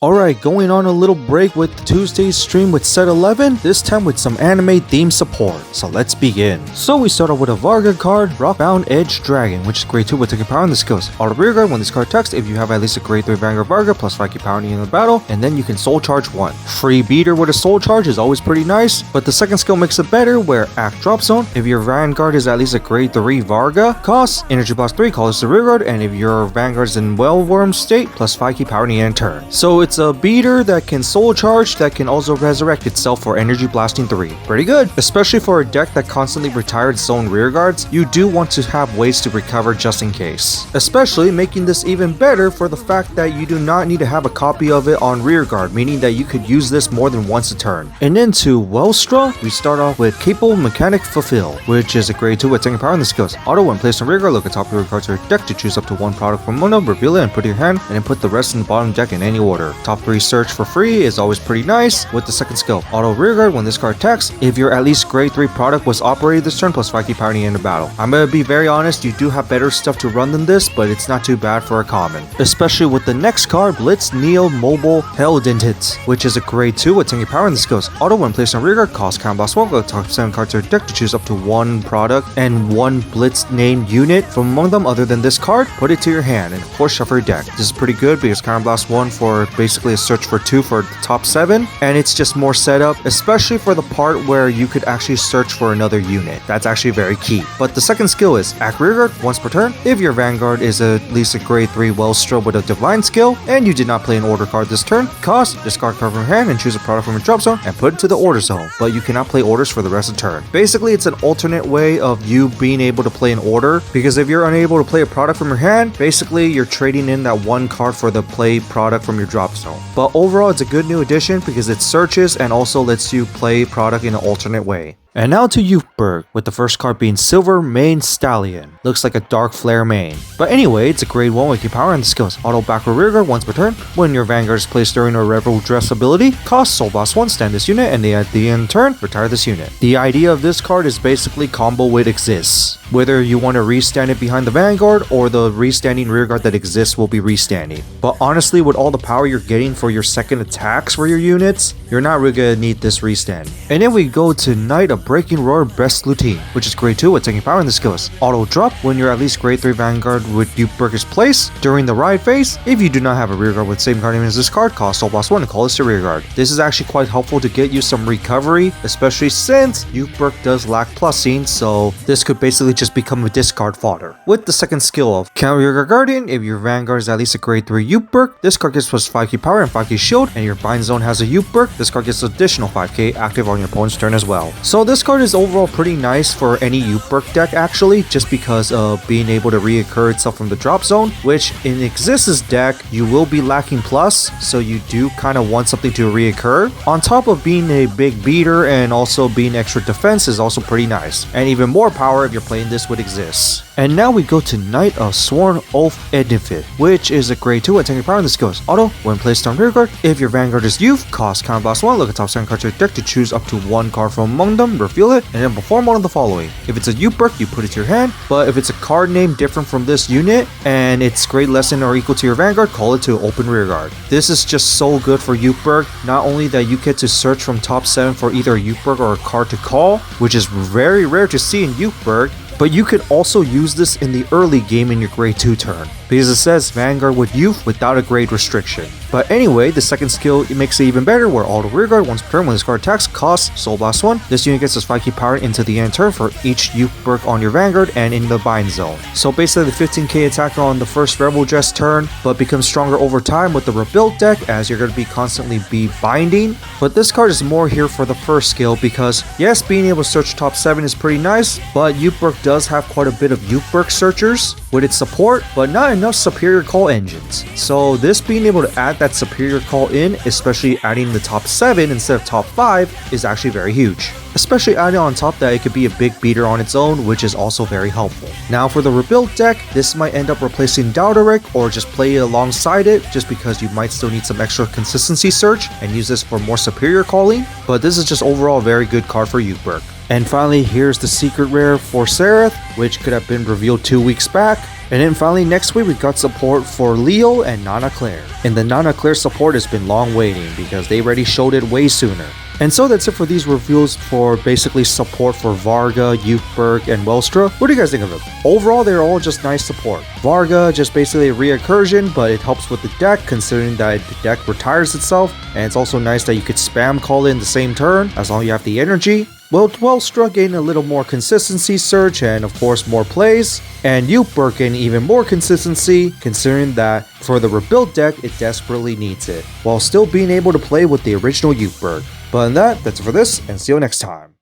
Alright, going on a little break with Tuesday's stream with set 11, this time with some anime theme support. So let's begin. So we start off with a Varga card, Rockbound Edge Dragon, which is grade 2 with taking power on the skills. Auto rear guard when this card attacks, if you have at least a grade 3 Vanguard Varga plus 5 keep power in the battle, and then you can soul charge 1. Free beater with a soul charge is always pretty nice, but the second skill makes it better where Act Drop Zone, if your Vanguard is at least a grade 3 Varga, costs Energy plus 3, calls the rear guard, and if your Vanguard is in Wellworm state, plus 5 keep power in the end turn. So it's a beater that can soul charge that can also resurrect itself for energy blasting 3. Pretty good. Especially for a deck that constantly retired its own rear guards, you do want to have ways to recover just in case. Especially making this even better for the fact that you do not need to have a copy of it on rear guard, meaning that you could use this more than once a turn. And into Welstra, we start off with Capable Mechanic Fulfill, which is a grade 2 with taking power on the skills. Auto when placed on rear guard, look at top of your cards of your deck to choose up to one product from one of them, reveal it and put it in your hand, and then put the rest in the bottom deck in any order. Top 3 search for free is always pretty nice. With the second skill, auto rearguard when this card attacks, if your at least grade 3 product was operated this turn, plus 5 keep power in the end of battle. I'm gonna be very honest, you do have better stuff to run than this, but it's not too bad for a common. Especially with the next card, Blitz Neo Mobile Heldentit, which is a grade 2 with taking power in the skills. Auto when placed on rearguard, cost count boss 1, go top 7 cards to your deck to choose up to one product and one Blitz named unit from among them other than this card, put it to your hand, and of course shuffle your deck. This is pretty good because Counter Blast 1 for basically a search for 2 for the top 7, and it's just more setup, especially for the part where you could actually search for another unit. That's actually very key. But the second skill is Act Rearguard once per turn. If your Vanguard is at least a grade 3 Welstra with a Divine skill, and you did not play an order card this turn, cost, discard card from your hand and choose a product from your drop zone and put it to the order zone, but you cannot play orders for the rest of the turn. Basically, it's an alternate way of you being able to play an order, because if you're unable to play a product from your hand, basically you're trading in that one card for the play product from your drop zone. But overall, it's a good new addition because it searches and also lets you play product in an alternate way. And now to Youthberk, with the first card being Silver Mane Stallion. Looks like a Dark Flare main. But anyway, it's a grade 1 with your power and the skills. Auto backward rear guard once per turn. When your Vanguard is placed during a Revel Dress ability, cost Soul Boss 1, stand this unit, and at the end turn, retire this unit. The idea of this card is basically combo with exists. Whether you want to restand it behind the Vanguard or the restanding rearguard that exists will be restanding. But honestly, with all the power you're getting for your second attacks for your units, you're not really gonna need this restand. And then we go to Knight of Breaking Roar Best Lutein, which is grade 2 with taking power in the skills. Auto drop when you're at least grade 3 Vanguard with Youthberk is placed during the ride phase. If you do not have a rearguard with same card name as this card, cost Soul Boss 1 and call this your rearguard. This is actually quite helpful to get you some recovery, especially since Youthberk does lack plussing, so this could basically just become a discard fodder. With the second skill of Counter Rearguard Guardian, if your Vanguard is at least a grade 3 Youthberk, this card gets plus 5k power and 5k shield, and your Bind Zone has a Youthberk, this card gets additional 5k active on your opponent's turn as well. So this card is overall pretty nice for any Youthberk deck actually, just because of being able to reoccur itself from the drop zone, which in Exist's deck, you will be lacking plus, so you do kind of want something to reoccur. On top of being a big beater and also being extra defense is also pretty nice, and even more power if you're playing this with Exists. And now we go to Knight of Sworn Oath Edifit, which is a grade 2 and taking power in the skills. Auto, when placed on rearguard, if your Vanguard is Youth, cost Counter Blast 1, look at top 7 cards of your deck to choose up to one card from among them, reveal it, and then perform one of the following. If it's a Youthberk, you put it to your hand, but if it's a card name different from this unit, and it's grade less than or equal to your Vanguard, call it to open rearguard. This is just so good for Youthberk, not only that you get to search from top 7 for either a Youthberk or a card to call, which is very rare to see in Youthberk, but you could also use this in the early game in your grade 2 turn, because it says Vanguard with Youth without a grade restriction. But anyway, the second skill, it makes it even better, where auto rearguard once per turn when this card attacks costs Soul Blast 1. This unit gets its 5k power into the end turn for each Youthberk on your Vanguard and in the bind zone. So basically the 15k attack on the first Rebel Dress turn, but becomes stronger over time with the rebuilt deck as you're going to be constantly binding. But this card is more here for the first skill because yes, being able to search top 7 is pretty nice, but Youthberk does have quite a bit of Youthberk searchers with its support, but not enough superior call engines. So this being able to add that superior call in, especially adding the top 7 instead of top 5, is actually very huge. Especially adding on top that it could be a big beater on its own, which is also very helpful. Now for the rebuilt deck, this might end up replacing Dalderic or just play it alongside it, just because you might still need some extra consistency search and use this for more superior calling, but this is just overall a very good card for Youthberk. And finally, here's the secret rare for Seraph, which could have been revealed 2 weeks back. And then finally next week we got support for Leo and Nana Claire. And the Nana Claire support has been long waiting because they already showed it way sooner. And so that's it for these reviews for basically support for Varga, Youthberk, and Welstra. What do you guys think of them? Overall, they're all just nice support. Varga, just basically a recursion, but it helps with the deck considering that the deck retires itself. And it's also nice that you could spam call in the same turn as long as you have the energy. Well, Welstra gained a little more consistency surge and of course more plays, and Youthberk gained even more consistency considering that for the rebuild deck it desperately needs it, while still being able to play with the original Youthberk. But in that's it for this, and see you next time.